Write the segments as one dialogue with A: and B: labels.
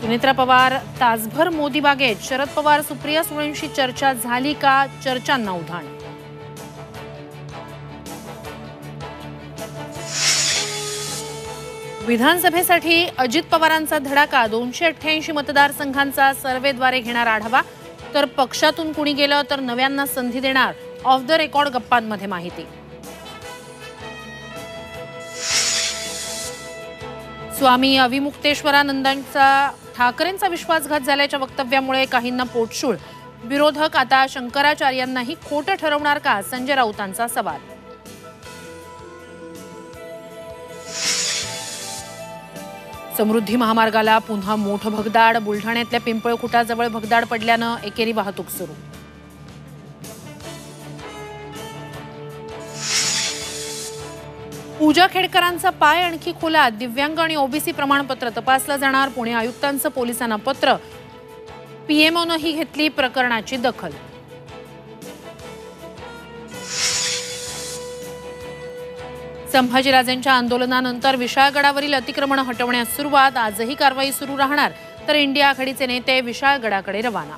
A: सुनेत्रा पवार तासभर मोदी बागेत, शरद पवार सुप्रिया सुळेंशी चर्चा झाली का? चर्चांना उधाण. विधानसभेसाठी अजित पवारांचा धडाका, 288 मतदारसंघांचा सर्व्हेद्वारे घेणार आढावा. तर पक्षातून कुणी गेलं तर नव्यांना संधी देणार, ऑफ द रेकॉर्ड गप्पांमध्ये माहिती. स्वामी अविमुक्तेश्वरानंदांचा ठाकरेंचा विश्वासघात झाल्याच्या वक्तव्यामुळे काहींना पोटशूळ. विरोधक आता शंकराचार्यांनाही खोटं ठरवणार का? संजय राऊतांचा सवाल. समृद्धी महामार्गाला पुन्हा मोठं भगदाड. बुलढाण्यातल्या पिंपळखुटाजवळ भगदाड पडल्यानं एकेरी वाहतूक सुरू. पूजा खेडकरांचा पाय आणखी खोलात. दिव्यांग आणि ओबीसी प्रमाणपत्र तपासलं जाणार. पुणे आयुक्तांचं पोलिसांना पत्र. पीएमओनंही घेतली प्रकरणाची दखल. संभाजीराजेंच्या आंदोलनानंतर विशाळगडावरील अतिक्रमण हटवण्यास सुरुवात. आजही कारवाई सुरू राहणार. तर इंडिया आघाडीचे नेते विशाळगडाकडे रवाना.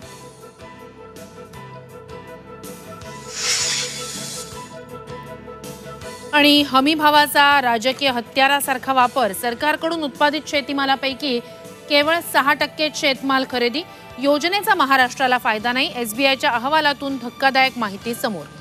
A: आणि हमी भावाचा राजकीय हत्यारासारखा वापर. सरकारकडून उत्पादित शेतीमालापैकी केवळ 6% शेतमाल खरेदी. योजनेचा महाराष्ट्राला फायदा नाही. एसबीआयच्या अहवालातून धक्कादायक माहिती समोर.